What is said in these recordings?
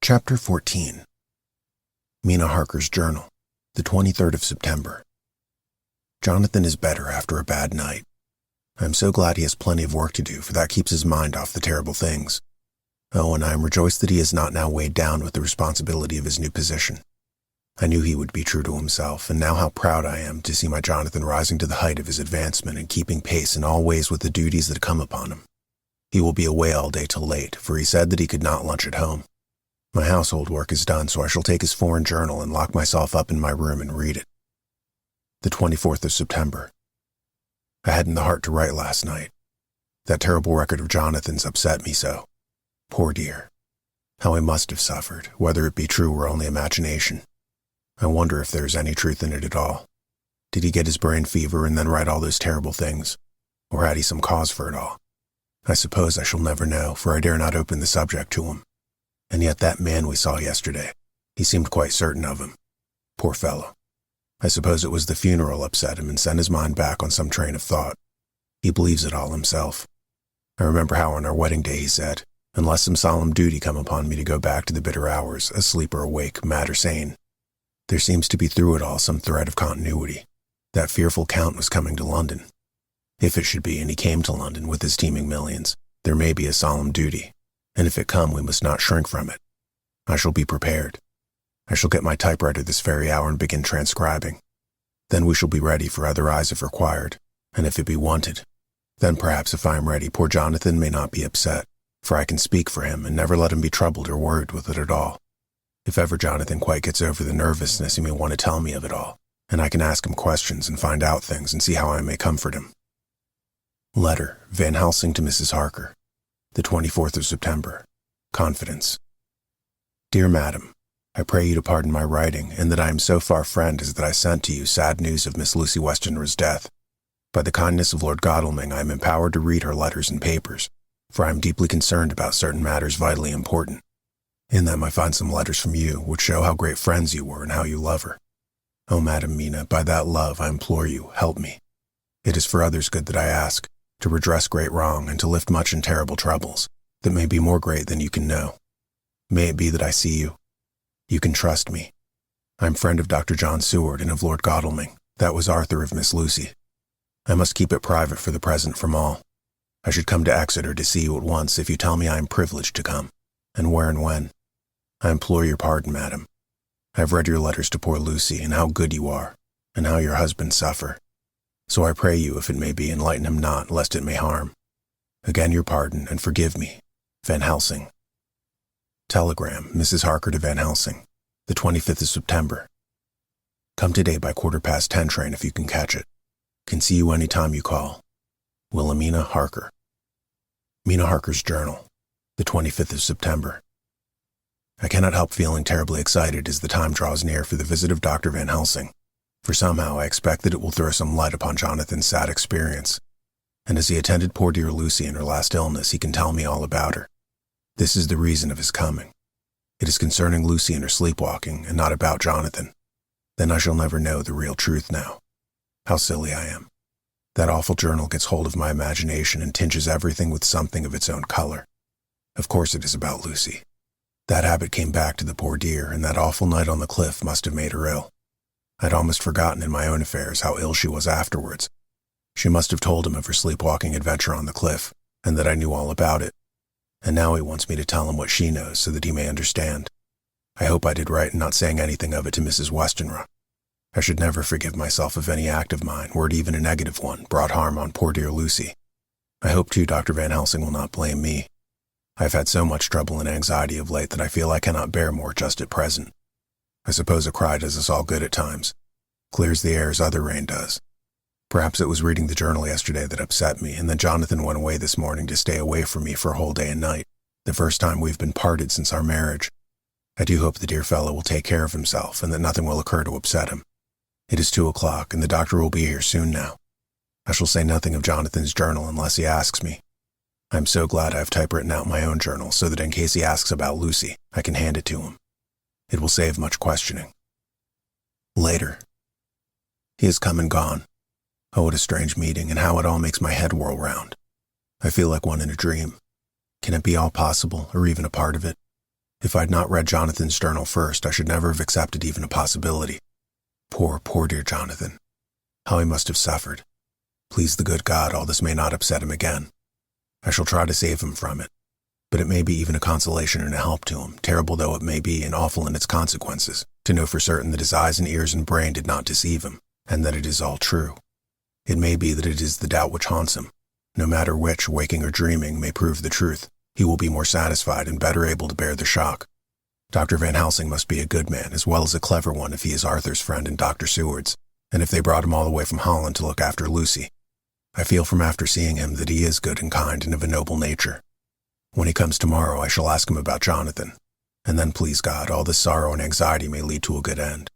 Chapter 14. Mina Harker's Journal, the 23rd of September. Jonathan is better after a bad night. I am so glad he has plenty of work to do, for that keeps his mind off the terrible things. Oh, and I am rejoiced that he is not now weighed down with the responsibility of his new position. I knew he would be true to himself, and now how proud I am to see my Jonathan rising to the height of his advancement and keeping pace in all ways with the duties that come upon him. He will be away all day till late, for he said that he could not lunch at home. My household work is done, so I shall take his foreign journal and lock myself up in my room and read it. The 24th of September. I hadn't the heart to write last night. That terrible record of Jonathan's upset me so. Poor dear. How he must have suffered, whether it be true or only imagination. I wonder if there is any truth in it at all. Did he get his brain fever and then write all those terrible things? Or had he some cause for it all? I suppose I shall never know, for I dare not open the subject to him. And yet that man we saw yesterday, he seemed quite certain of him. Poor fellow. I suppose it was the funeral upset him and sent his mind back on some train of thought. He believes it all himself. I remember how on our wedding day he said, unless some solemn duty come upon me to go back to the bitter hours, asleep or awake, mad or sane. There seems to be through it all some thread of continuity. That fearful Count was coming to London. If it should be, and he came to London with his teeming millions, there may be a solemn duty. And if it come, we must not shrink from it. I shall be prepared. I shall get my typewriter this very hour and begin transcribing. Then we shall be ready for other eyes if required, and if it be wanted. Then perhaps if I am ready, poor Jonathan may not be upset, for I can speak for him and never let him be troubled or worried with it at all. If ever Jonathan quite gets over the nervousness, he may want to tell me of it all, and I can ask him questions and find out things and see how I may comfort him. Letter, Van Helsing to Mrs. Harker. The 24th of September. Confidence. Dear Madam, I pray you to pardon my writing, and that I am so far friend as that I sent to you sad news of Miss Lucy Westenra's death. By the kindness of Lord Godalming, I am empowered to read her letters and papers, for I am deeply concerned about certain matters vitally important. In them I find some letters from you, which show how great friends you were and how you love her. Oh, Madam Mina, by that love I implore you, help me. It is for others' good that I ask, to redress great wrong and to lift much and terrible troubles, that may be more great than you can know. May it be that I see you. You can trust me. I am friend of Dr. John Seward and of Lord Godalming. That was Arthur of Miss Lucy. I must keep it private for the present from all. I should come to Exeter to see you at once if you tell me I am privileged to come, and where and when. I implore your pardon, madam. I have read your letters to poor Lucy, and how good you are, and how your husband suffer. So I pray you, if it may be, enlighten him not, lest it may harm. Again your pardon, and forgive me. Van Helsing. Telegram, Mrs. Harker to Van Helsing, the 25th of September. Come today by 10:15 train if you can catch it. Can see you any time you call. Wilhelmina Harker. Mina Harker's Journal, the 25th of September. I cannot help feeling terribly excited as the time draws near for the visit of Dr. Van Helsing. For somehow I expect that it will throw some light upon Jonathan's sad experience. And as he attended poor dear Lucy in her last illness, he can tell me all about her. This is the reason of his coming. It is concerning Lucy and her sleepwalking, and not about Jonathan. Then I shall never know the real truth now. How silly I am. That awful journal gets hold of my imagination and tinges everything with something of its own color. Of course it is about Lucy. That habit came back to the poor dear, and that awful night on the cliff must have made her ill. I'd almost forgotten in my own affairs how ill she was afterwards. She must have told him of her sleepwalking adventure on the cliff, and that I knew all about it. And now he wants me to tell him what she knows so that he may understand. I hope I did right in not saying anything of it to Mrs. Westenra. I should never forgive myself if any act of mine, were it even a negative one, brought harm on poor dear Lucy. I hope, too, Dr. Van Helsing will not blame me. I have had so much trouble and anxiety of late that I feel I cannot bear more just at present. I suppose a cry does us all good at times. Clears the air as other rain does. Perhaps it was reading the journal yesterday that upset me, and then Jonathan went away this morning to stay away from me for a whole day and night, the first time we've been parted since our marriage. I do hope the dear fellow will take care of himself, and that nothing will occur to upset him. It is 2:00, and the doctor will be here soon now. I shall say nothing of Jonathan's journal unless he asks me. I am so glad I have typewritten out my own journal, so that in case he asks about Lucy, I can hand it to him. It will save much questioning. Later. He has come and gone. Oh, what a strange meeting, and how it all makes my head whirl round. I feel like one in a dream. Can it be all possible, or even a part of it? If I'd not read Jonathan's journal first, I should never have accepted even a possibility. Poor, poor dear Jonathan. How he must have suffered. Please the good God, all this may not upset him again. I shall try to save him from it. But it may be even a consolation and a help to him, terrible though it may be and awful in its consequences, to know for certain that his eyes and ears and brain did not deceive him, and that it is all true. It may be that it is the doubt which haunts him. No matter which, waking or dreaming, may prove the truth, he will be more satisfied and better able to bear the shock. Dr. Van Helsing must be a good man, as well as a clever one if he is Arthur's friend and Dr. Seward's, and if they brought him all the way from Holland to look after Lucy. I feel from after seeing him that he is good and kind and of a noble nature. When he comes tomorrow, I shall ask him about Jonathan, and then, please God, all this sorrow and anxiety may lead to a good end.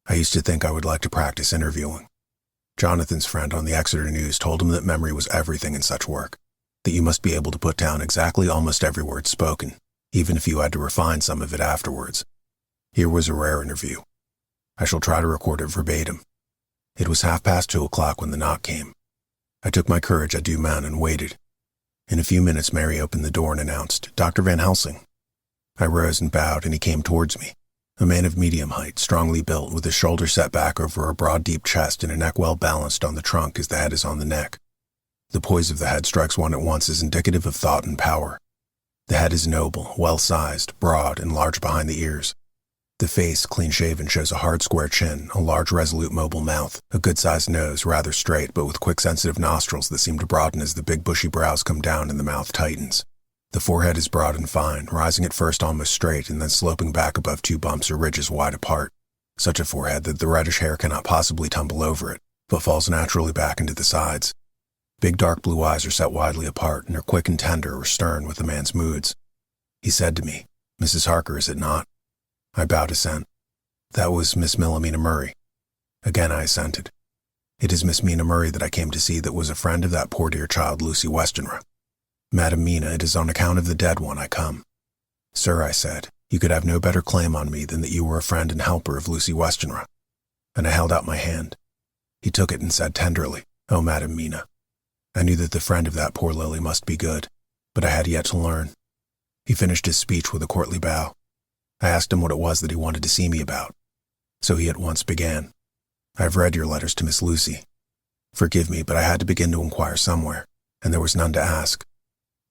I used to think I would like to practice interviewing. Jonathan's friend on the Exeter News told him that memory was everything in such work, that you must be able to put down exactly almost every word spoken, even if you had to refine some of it afterwards. Here was a rare interview. I shall try to record it verbatim. It was 2:30 when the knock came. I took my courage à deux mains and waited. In a few minutes, Mary opened the door and announced, "Dr. Van Helsing." I rose and bowed, and he came towards me. A man of medium height, strongly built, with his shoulders set back over a broad, deep chest and a neck well balanced on the trunk as the head is on the neck. The poise of the head strikes one at once as indicative of thought and power. The head is noble, well-sized, broad, and large behind the ears. The face, clean-shaven, shows a hard, square chin, a large, resolute, mobile mouth, a good-sized nose, rather straight, but with quick, sensitive nostrils that seem to broaden as the big, bushy brows come down and the mouth tightens. The forehead is broad and fine, rising at first almost straight and then sloping back above two bumps or ridges wide apart. Such a forehead that the reddish hair cannot possibly tumble over it, but falls naturally back into the sides. Big dark blue eyes are set widely apart and are quick and tender or stern with the man's moods. He said to me, "Mrs. Harker, is it not?" I bowed assent. "That was Miss Wilhelmina Murray." Again I assented. "It is Miss Mina Murray that I came to see, that was a friend of that poor dear child Lucy Westenra. Madam Mina, it is on account of the dead one I come." "Sir," I said, "you could have no better claim on me than that you were a friend and helper of Lucy Westenra." And I held out my hand. He took it and said tenderly, "Oh, Madam Mina." I knew that the friend of that poor Lily must be good, but I had yet to learn. He finished his speech with a courtly bow. I asked him what it was that he wanted to see me about. So he at once began. "I have read your letters to Miss Lucy. Forgive me, but I had to begin to inquire somewhere, and there was none to ask.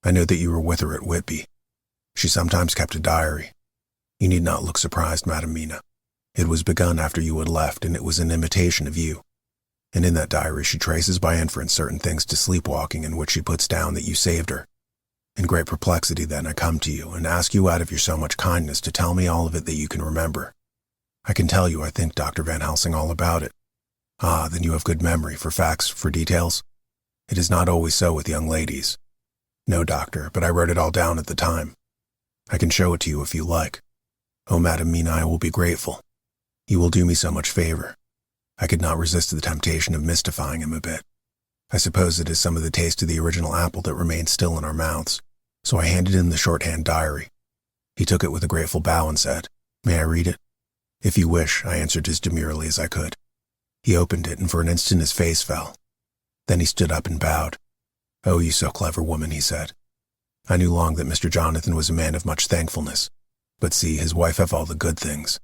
I know that you were with her at Whitby. She sometimes kept a diary. You need not look surprised, Madam Mina. It was begun after you had left, and it was an imitation of you. And in that diary she traces by inference certain things to sleepwalking, in which she puts down that you saved her. In great perplexity, then, I come to you and ask you out of your so much kindness to tell me all of it that you can remember. I can tell you, I think, Dr. Van Helsing, all about it." "Ah, then you have good memory for facts, for details?" "It is not always so with young ladies." "No, doctor, but I wrote it all down at the time. I can show it to you if you like." "Oh, Madam Mina, I will be grateful. You will do me so much favor." I could not resist the temptation of mystifying him a bit. I suppose it is some of the taste of the original apple that remains still in our mouths, so I handed him the shorthand diary. He took it with a grateful bow and said, "May I read it?" "If you wish," I answered as demurely as I could. He opened it, and for an instant his face fell. Then he stood up and bowed. "Oh, you so clever woman," he said. "I knew long that Mr. Jonathan was a man of much thankfulness, but see, his wife have all the good things.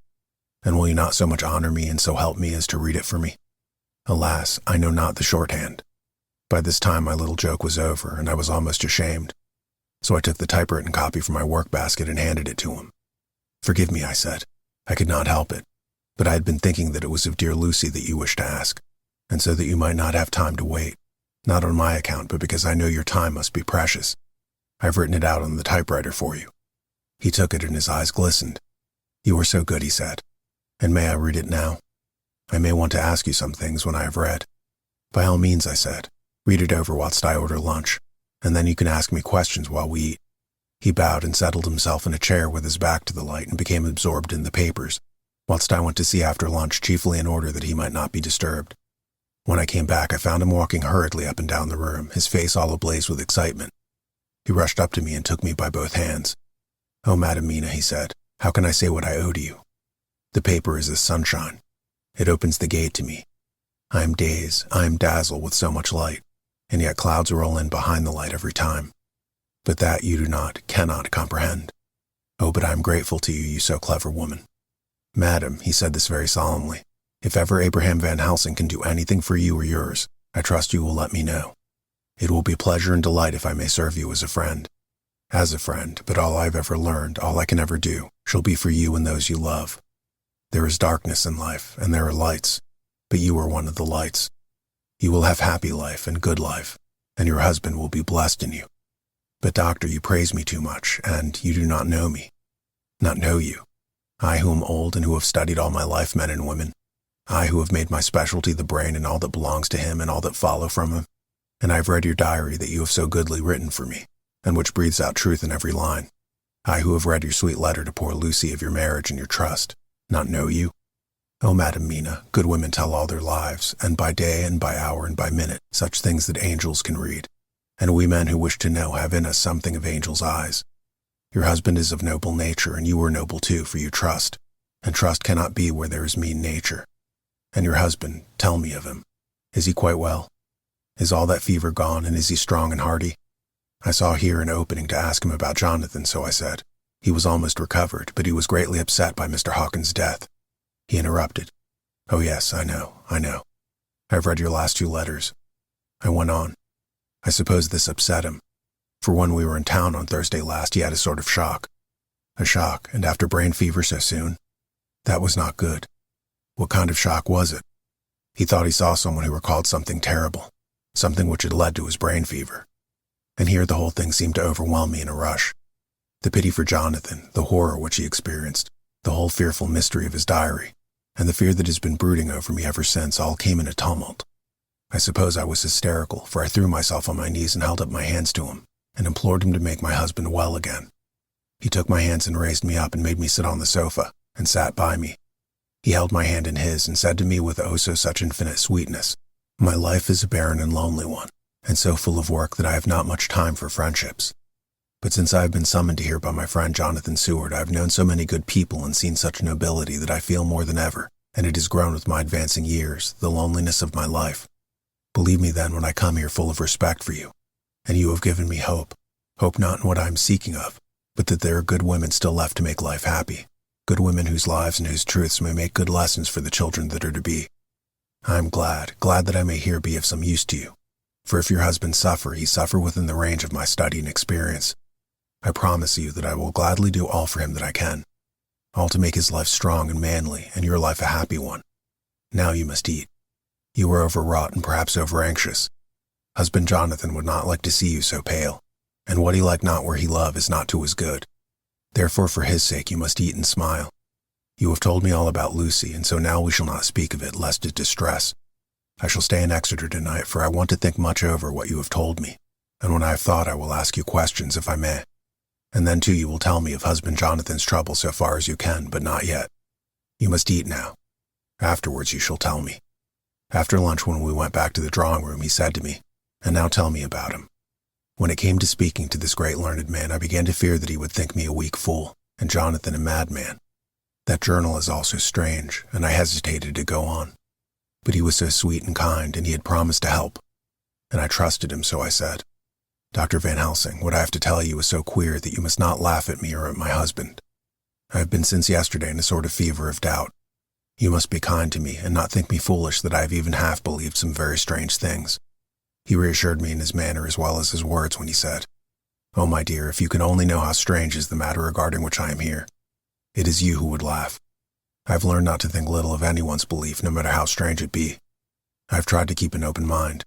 And will you not so much honor me and so help me as to read it for me? Alas, I know not the shorthand." By this time my little joke was over, and I was almost ashamed. So I took the typewritten copy from my work-basket and handed it to him. "Forgive me," I said. "I could not help it, but I had been thinking that it was of dear Lucy that you wished to ask, and so that you might not have time to wait, not on my account, but because I know your time must be precious. I've written it out on the typewriter for you." He took it and his eyes glistened. "You are so good," he said. "And may I read it now? I may want to ask you some things when I have read." "By all means," I said. "Read it over whilst I order lunch, and then you can ask me questions while we eat." He bowed and settled himself in a chair with his back to the light and became absorbed in the papers, whilst I went to see after lunch, chiefly in order that he might not be disturbed. When I came back, I found him walking hurriedly up and down the room, his face all ablaze with excitement. He rushed up to me and took me by both hands. "Oh, Madam Mina," he said, "how can I say what I owe to you? The paper is as sunshine. It opens the gate to me. I am dazed, I am dazzled with so much light, and yet clouds roll in behind the light every time. But that you do not, cannot comprehend. Oh, but I am grateful to you, you so clever woman. Madam, he said this very solemnly, if ever Abraham Van Helsing can do anything for you or yours, I trust you will let me know. It will be pleasure and delight if I may serve you as a friend. As a friend, but all I've ever learned, all I can ever do, shall be for you and those you love. There is darkness in life, and there are lights, but you are one of the lights. You will have happy life and good life, and your husband will be blessed in you. But doctor, you praise me too much, and you do not know me. Not know you. I who am old and who have studied all my life men and women. I who have made my specialty the brain and all that belongs to him and all that follow from him. And I have read your diary that you have so goodly written for me, and which breathes out truth in every line. I who have read your sweet letter to poor Lucy of your marriage and your trust. Not know you? Oh, Madam Mina, good women tell all their lives, and by day and by hour and by minute, such things that angels can read. And we men who wish to know have in us something of angels' eyes. Your husband is of noble nature, and you are noble too, for you trust, and trust cannot be where there is mean nature. And your husband, tell me of him. Is he quite well? Is all that fever gone, and is he strong and hearty? I saw here an opening to ask him about Jonathan, so I said. He was almost recovered, but he was greatly upset by Mr. Hawkins' death. He interrupted. Oh yes, I know. I've read your last 2 letters. I went on. I suppose this upset him, for when we were in town on Thursday last he had a sort of shock. A shock, and after brain fever so soon? That was not good. What kind of shock was it? He thought he saw someone who recalled something terrible, something which had led to his brain fever. And here the whole thing seemed to overwhelm me in a rush. The pity for Jonathan, the horror which he experienced, the whole fearful mystery of his diary, and the fear that has been brooding over me ever since all came in a tumult. I suppose I was hysterical, for I threw myself on my knees and held up my hands to him, and implored him to make my husband well again. He took my hands and raised me up and made me sit on the sofa, and sat by me. He held my hand in his and said to me with oh so such infinite sweetness, My life is a barren and lonely one, and so full of work that I have not much time for friendships. But since I have been summoned here by my friend Jonathan Seward, I have known so many good people and seen such nobility that I feel more than ever, and it has grown with my advancing years, the loneliness of my life. Believe me then when I come here full of respect for you, and you have given me hope not in what I am seeking of, but that there are good women still left to make life happy, good women whose lives and whose truths may make good lessons for the children that are to be. I am glad that I may here be of some use to you, for if your husband suffer, he suffer within the range of my study and experience. I promise you that I will gladly do all for him that I can, all to make his life strong and manly, and your life a happy one. Now you must eat. You are overwrought and perhaps over-anxious. Husband Jonathan would not like to see you so pale, and what he like not where he love is not to his good. Therefore for his sake you must eat and smile. You have told me all about Lucy, and so now we shall not speak of it, lest it distress. I shall stay in Exeter tonight, for I want to think much over what you have told me, and when I have thought I will ask you questions if I may. And then too you will tell me of husband Jonathan's trouble so far as you can, but not yet. You must eat now. Afterwards you shall tell me. After lunch, when we went back to the drawing room, he said to me, And now tell me about him. When it came to speaking to this great learned man, I began to fear that he would think me a weak fool, and Jonathan a madman. That journal is also strange, and I hesitated to go on. But he was so sweet and kind, and he had promised to help. And I trusted him, so I said, Dr. Van Helsing, what I have to tell you is so queer that you must not laugh at me or at my husband. I have been since yesterday in a sort of fever of doubt. You must be kind to me, and not think me foolish that I have even half believed some very strange things. He reassured me in his manner as well as his words when he said, Oh, my dear, if you can only know how strange is the matter regarding which I am here. It is you who would laugh. I have learned not to think little of anyone's belief, no matter how strange it be. I have tried to keep an open mind,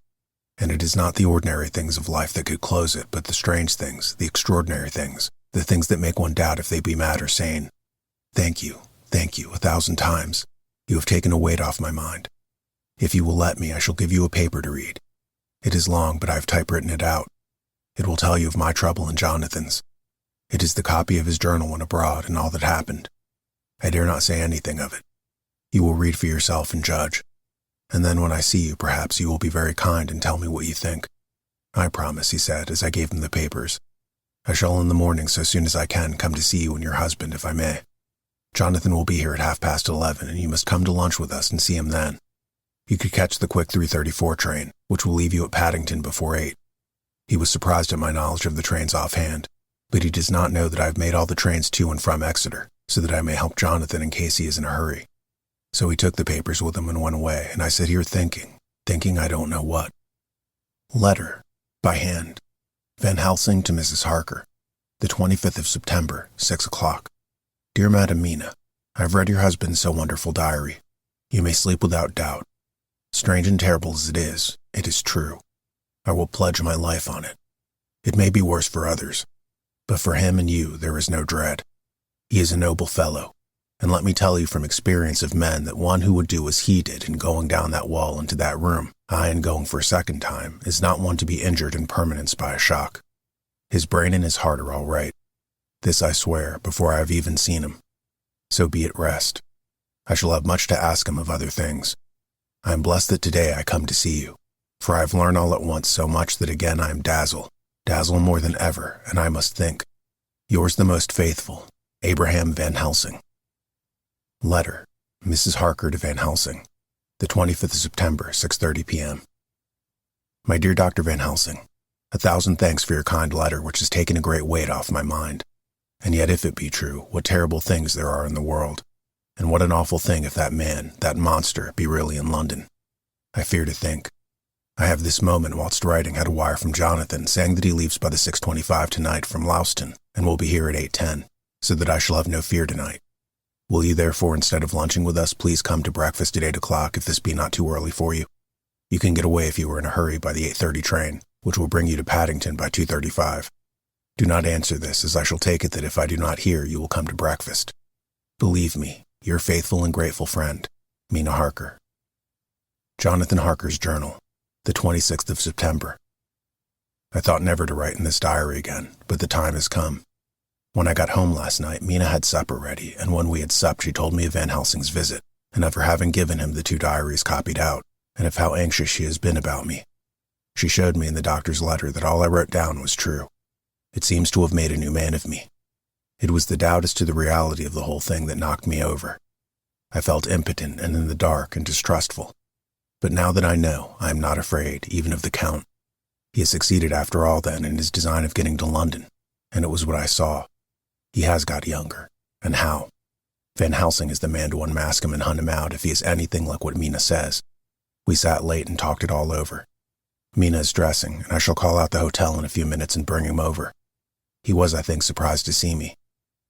and it is not the ordinary things of life that could close it, but the strange things, the extraordinary things, the things that make one doubt if they be mad or sane. Thank you, 1,000 times. You have taken a weight off my mind. If you will let me, I shall give you a paper to read. It is long, but I have typewritten it out. It will tell you of my trouble and Jonathan's. It is the copy of his journal when abroad and all that happened. I dare not say anything of it. You will read for yourself and judge. And then when I see you, perhaps you will be very kind and tell me what you think. I promise, he said, as I gave him the papers. I shall in the morning, so soon as I can, come to see you and your husband, if I may. Jonathan will be here at 11:30, and you must come to lunch with us and see him then. You could catch the quick 3:34 train, which will leave you at Paddington before 8. He was surprised at my knowledge of the trains offhand, but he does not know that I have made all the trains to and from Exeter, so that I may help Jonathan in case he is in a hurry. So he took the papers with him and went away, and I sit here thinking I don't know what. Letter, by hand. Van Helsing to Mrs. Harker, the 25th of September, 6 o'clock. Dear Madam Mina, I have read your husband's so wonderful diary. You may sleep without doubt. Strange and terrible as it is true. I will pledge my life on it. It may be worse for others, but for him and you there is no dread. He is a noble fellow, and let me tell you from experience of men that one who would do as he did in going down that wall into that room, aye, and going for a second time, is not one to be injured in permanence by a shock. His brain and his heart are all right. This I swear, before I have even seen him. So be at rest. I shall have much to ask him of other things. I am blessed that today I come to see you, for I have learned all at once so much that again I am dazzled more than ever, and I must think. Yours the most faithful, Abraham Van Helsing. Letter, Mrs. Harker to Van Helsing, the 25th of September, 6:30 p.m. My dear Dr. Van Helsing, 1,000 thanks for your kind letter, which has taken a great weight off my mind. And yet if it be true, what terrible things there are in the world. And what an awful thing if that man, that monster, be really in London. I fear to think. I have this moment, whilst writing, had a wire from Jonathan saying that he leaves by the 6:25 tonight from Louston, and will be here at 8:10, so that I shall have no fear tonight. Will you therefore, instead of lunching with us, please come to breakfast at 8 o'clock if this be not too early for you? You can get away if you are in a hurry by the 8:30 train, which will bring you to Paddington by 2:35. Do not answer this, as I shall take it that if I do not hear, you will come to breakfast. Believe me, your faithful and grateful friend, Mina Harker. Jonathan Harker's Journal, the 26th of September. I thought never to write in this diary again, but the time has come. When I got home last night, Mina had supper ready, and when we had supped she told me of Van Helsing's visit, and of her having given him the 2 diaries copied out, and of how anxious she has been about me. She showed me in the doctor's letter that all I wrote down was true. It seems to have made a new man of me. It was the doubt as to the reality of the whole thing that knocked me over. I felt impotent and in the dark and distrustful. But now that I know, I am not afraid, even of the Count. He has succeeded after all, then, in his design of getting to London, and it was what I saw. He has got younger. And how? Van Helsing is the man to unmask him and hunt him out if he is anything like what Mina says. We sat late and talked it all over. Mina is dressing, and I shall call out the hotel in a few minutes and bring him over. He was, I think, surprised to see me.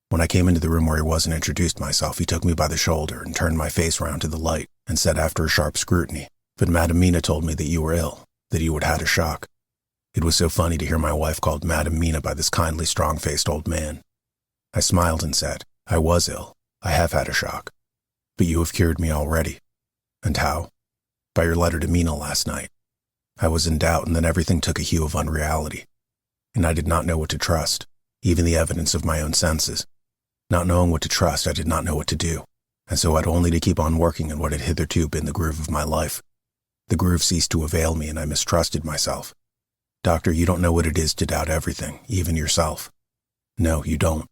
When I came into the room where he was and introduced myself, he took me by the shoulder and turned my face round to the light and said after a sharp scrutiny, "But Madam Mina told me that you were ill, that you had had a shock." It was so funny to hear my wife called Madam Mina by this kindly, strong-faced old man. I smiled and said, "I was ill. I have had a shock. But you have cured me already." "And how?" "By your letter to Mina last night. I was in doubt, and then everything took a hue of unreality. And I did not know what to trust, even the evidence of my own senses. Not knowing what to trust, I did not know what to do, and so I had only to keep on working in what had hitherto been the groove of my life. The groove ceased to avail me, and I mistrusted myself. Doctor, you don't know what it is to doubt everything, even yourself. No, you don't.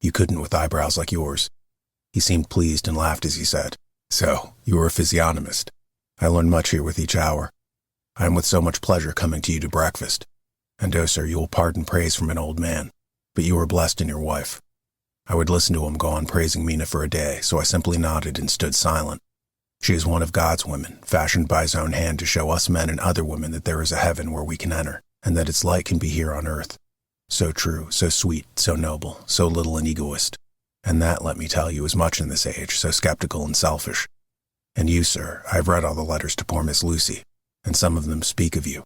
You couldn't with eyebrows like yours." He seemed pleased and laughed as he said, "So, you are a physiognomist. I learn much here with each hour. I am with so much pleasure coming to you to breakfast. And oh, sir, you will pardon praise from an old man, but you are blessed in your wife." I would listen to him go on praising Mina for a day, so I simply nodded and stood silent. She is one of God's women, fashioned by his own hand to show us men and other women that there is a heaven where we can enter, and that its light can be here on earth. So true, so sweet, so noble, so little an egoist. And that, let me tell you, is much in this age, so skeptical and selfish. And you, sir, I have read all the letters to poor Miss Lucy, and some of them speak of you.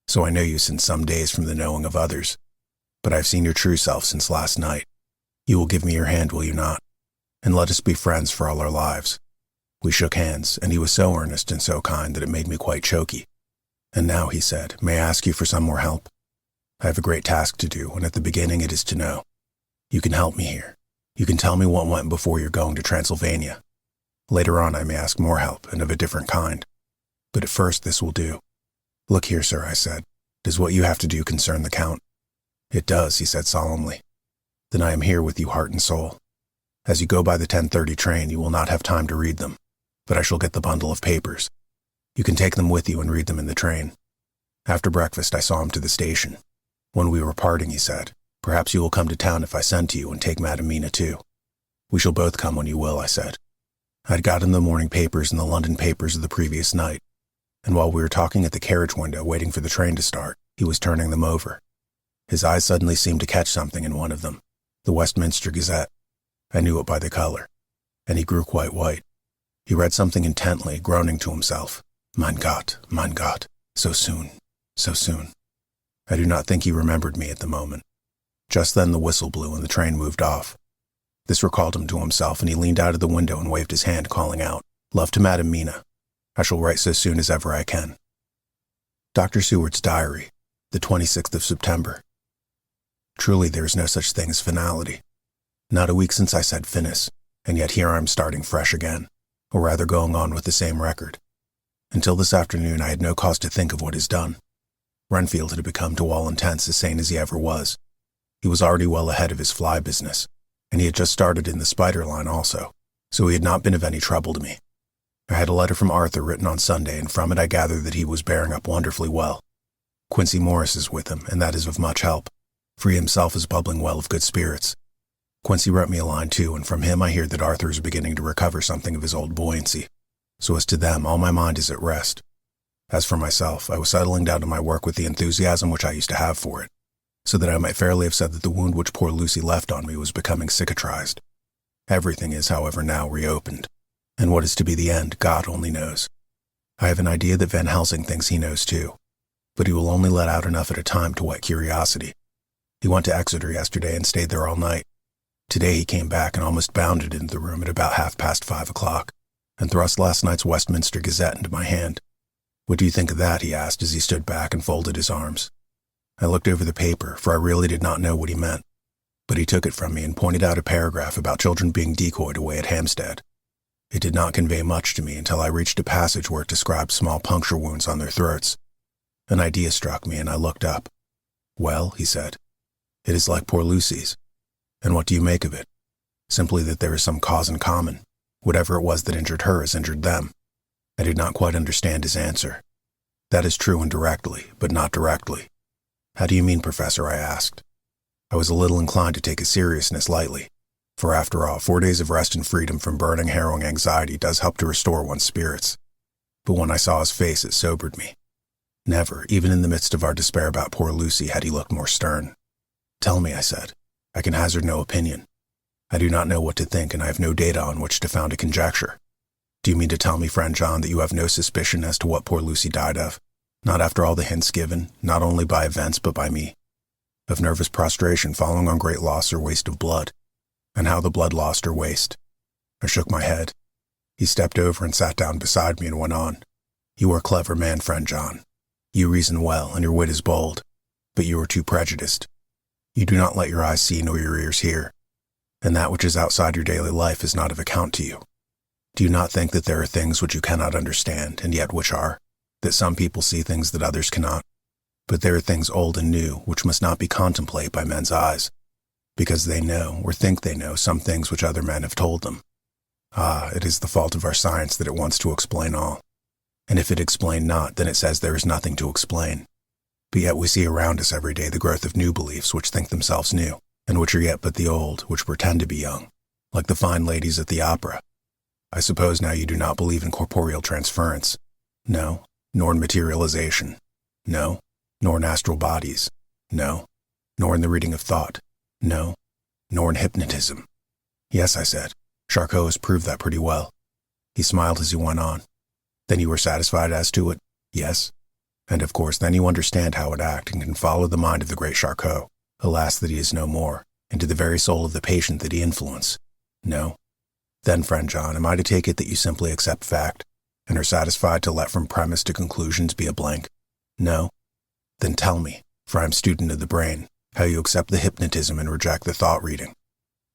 So I know you since some days from the knowing of others. But I have seen your true self since last night. You will give me your hand, will you not? And let us be friends for all our lives. We shook hands, and he was so earnest and so kind that it made me quite choky. And now, he said, may I ask you for some more help? I have a great task to do, and at the beginning it is to know. You can help me here. You can tell me what went before your going to Transylvania. Later on I may ask more help, and of a different kind. But at first this will do. Look here, sir, I said. Does what you have to do concern the Count? It does, he said solemnly. Then I am here with you heart and soul. As you go by the 10:30 train, you will not have time to read them, but I shall get the bundle of papers. You can take them with you and read them in the train. After breakfast I saw him to the station. When we were parting, he said, Perhaps you will come to town if I send to you and take Madam Mina too. We shall both come when you will, I said. I had got him the morning papers and the London papers of the previous night, and while we were talking at the carriage window waiting for the train to start, he was turning them over. His eyes suddenly seemed to catch something in one of them, the Westminster Gazette. I knew it by the color, and he grew quite white. He read something intently, groaning to himself. Mein Gott, so soon, so soon. I do not think he remembered me at the moment. Just then the whistle blew and the train moved off. This recalled him to himself, and he leaned out of the window and waved his hand, calling out, "Love to Madam Mina. I shall write so soon as ever I can." Dr. Seward's Diary, the 26th of September. Truly there is no such thing as finality. Not a week since I said finis, and yet here I am starting fresh again, or rather going on with the same record. Until this afternoon I had no cause to think of what is done. Renfield had become to all intents as sane as he ever was. He was already well ahead of his fly business, and he had just started in the spider line also, so he had not been of any trouble to me. I had a letter from Arthur written on Sunday, and from it I gathered that he was bearing up wonderfully well. Quincy Morris is with him, and that is of much help, for he himself is bubbling well of good spirits. Quincy wrote me a line too, and from him I hear that Arthur is beginning to recover something of his old buoyancy. So as to them, all my mind is at rest. As for myself, I was settling down to my work with the enthusiasm which I used to have for it, so that I might fairly have said that the wound which poor Lucy left on me was becoming cicatrized. Everything is, however, now reopened, and what is to be the end, God only knows. I have an idea that Van Helsing thinks he knows too, but he will only let out enough at a time to whet curiosity. He went to Exeter yesterday and stayed there all night. Today he came back and almost bounded into the room at about 5:30, and thrust last night's Westminster Gazette into my hand. "What do you think of that?" he asked as he stood back and folded his arms. I looked over the paper, for I really did not know what he meant, but he took it from me and pointed out a paragraph about children being decoyed away at Hampstead. It did not convey much to me until I reached a passage where it described small puncture wounds on their throats. An idea struck me, and I looked up. "Well," he said, "it is like poor Lucy's. And what do you make of it?" "Simply that there is some cause in common. Whatever it was that injured her has injured them." I did not quite understand his answer. "That is true indirectly, but not directly." "How do you mean, Professor?" I asked. I was a little inclined to take his seriousness lightly, for after all, 4 days of rest and freedom from burning, harrowing anxiety does help to restore one's spirits. But when I saw his face, it sobered me. Never, even in the midst of our despair about poor Lucy, had he looked more stern. "Tell me," I said. "I can hazard no opinion. I do not know what to think, and I have no data on which to found a conjecture." "Do you mean to tell me, friend John, that you have no suspicion as to what poor Lucy died of? Not after all the hints given, not only by events but by me?" "Of nervous prostration following on great loss or waste of blood." "And how the blood lost or waste?" I shook my head. He stepped over and sat down beside me and went on. "You are a clever man, friend John. You reason well, and your wit is bold, but you are too prejudiced. You do not let your eyes see nor your ears hear, and that which is outside your daily life is not of account to you. Do you not think that there are things which you cannot understand, and yet which are? That some people see things that others cannot? But there are things old and new which must not be contemplated by men's eyes, because they know, or think they know, some things which other men have told them. Ah, it is the fault of our science that it wants to explain all. And if it explain not, then it says there is nothing to explain. But yet we see around us every day the growth of new beliefs which think themselves new, and which are yet but the old, which pretend to be young, like the fine ladies at the opera. I suppose now you do not believe in corporeal transference. No, nor in materialization. No, nor in astral bodies. No, nor in the reading of thought. No, nor in hypnotism. "Yes," I said. "Charcot has proved that pretty well." He smiled as he went on. "Then you were satisfied as to it?" "Yes." "And of course then you understand how it acts and can follow the mind of the great Charcot, alas that he is no more, into the very soul of the patient that he influenced." "No." "Then, friend John, am I to take it that you simply accept fact, and are satisfied to let from premise to conclusions be a blank?" "No." "Then tell me, for I am student of the brain, how you accept the hypnotism and reject the thought-reading.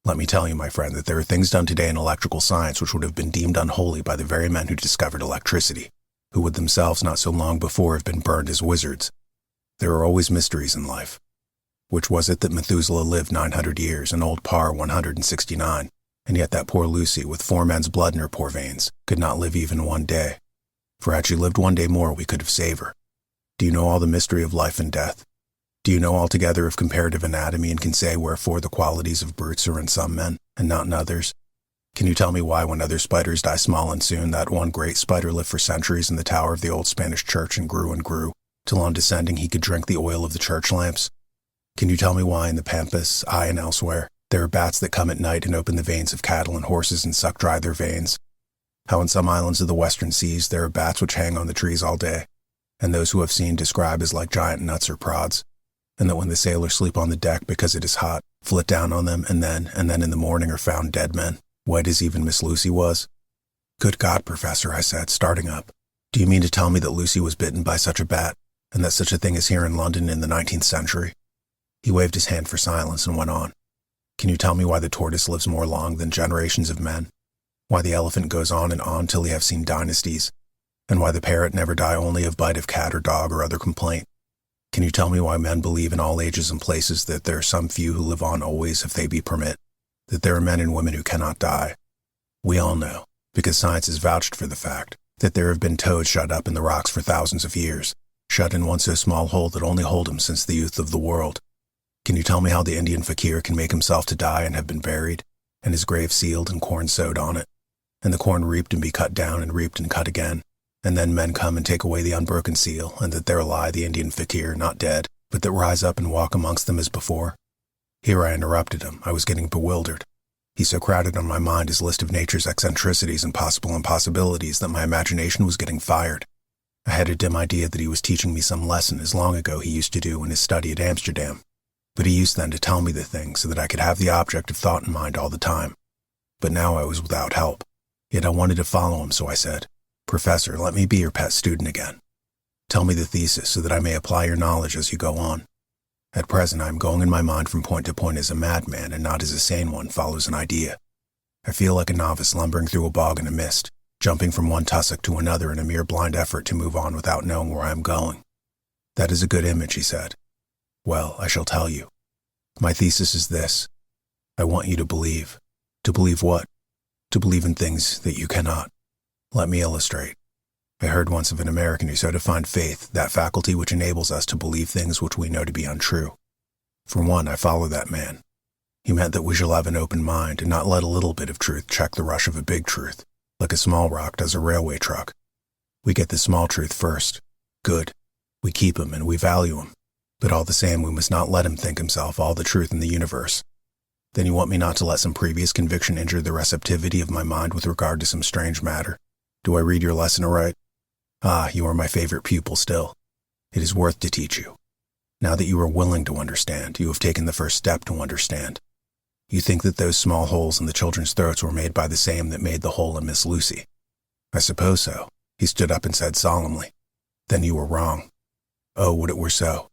Let me tell you, my friend, that there are things done today in electrical science which would have been deemed unholy by the very men who discovered electricity, who would themselves not so long before have been burned as wizards. There are always mysteries in life. Which was it that Methuselah lived 900 years and old Parr 169, and yet that poor Lucy, with 4 men's blood in her poor veins, could not live even 1 day? For had she lived 1 day more, we could have saved her. Do you know all the mystery of life and death? Do you know altogether of comparative anatomy and can say wherefore the qualities of brutes are in some men, and not in others? Can you tell me why when other spiders die small and soon, that one great spider lived for centuries in the tower of the old Spanish church and grew, till on descending he could drink the oil of the church lamps? Can you tell me why in the Pampas, aye, and elsewhere, there are bats that come at night and open the veins of cattle and horses and suck dry their veins? How in some islands of the western seas there are bats which hang on the trees all day, and those who have seen describe as like giant nuts or prods, and that when the sailors sleep on the deck because it is hot, flit down on them, and then in the morning are found dead men, white as even Miss Lucy was? Good God, Professor, I said, starting up. Do you mean to tell me that Lucy was bitten by such a bat, and that such a thing is here in London in the 19th century? He waved his hand for silence and went on. Can you tell me why the tortoise lives more long than generations of men? Why the elephant goes on and on till he have seen dynasties? And why the parrot never die only of bite of cat or dog or other complaint? Can you tell me why men believe in all ages and places that there are some few who live on always if they be permit, that there are men and women who cannot die? We all know, because science has vouched for the fact, that there have been toads shut up in the rocks for thousands of years, shut in one so small hole that only hold them since the youth of the world. Can you tell me how the Indian fakir can make himself to die and have been buried, and his grave sealed and corn sowed on it, and the corn reaped and be cut down and reaped and cut again, and then men come and take away the unbroken seal, and that there lie the Indian fakir, not dead, but that rise up and walk amongst them as before? Here I interrupted him. I was getting bewildered. He so crowded on my mind his list of nature's eccentricities and possible impossibilities that my imagination was getting fired. I had a dim idea that he was teaching me some lesson as long ago he used to do in his study at Amsterdam. But he used then to tell me the thing so that I could have the object of thought in mind all the time. But now I was without help. Yet I wanted to follow him, so I said, Professor, let me be your pet student again. Tell me the thesis so that I may apply your knowledge as you go on. At present I am going in my mind from point to point as a madman and not as a sane one follows an idea. I feel like a novice lumbering through a bog in a mist, jumping from one tussock to another in a mere blind effort to move on without knowing where I am going. That is a good image, he said. Well, I shall tell you. My thesis is this. I want you to believe. To believe what? To believe in things that you cannot. Let me illustrate. I heard once of an American who so defined faith, that faculty which enables us to believe things which we know to be untrue. For one, I follow that man. He meant that we shall have an open mind and not let a little bit of truth check the rush of a big truth, like a small rock does a railway truck. We get the small truth first. Good. We keep him and we value him. But all the same, we must not let him think himself all the truth in the universe. Then you want me not to let some previous conviction injure the receptivity of my mind with regard to some strange matter? Do I read your lesson aright? Ah, you are my favorite pupil still. It is worth to teach you. Now that you are willing to understand, you have taken the first step to understand. You think that those small holes in the children's throats were made by the same that made the hole in Miss Lucy. I suppose so. He stood up and said solemnly. Then you were wrong. Oh, would it were so.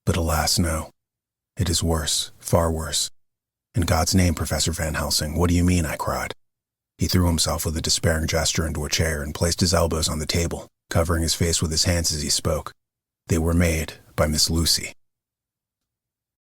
But alas, no. It is worse, far worse. In God's name, Professor Van Helsing, what do you mean? I cried. He threw himself with a despairing gesture into a chair and placed his elbows on the table, covering his face with his hands as he spoke. They were made by Miss Lucy.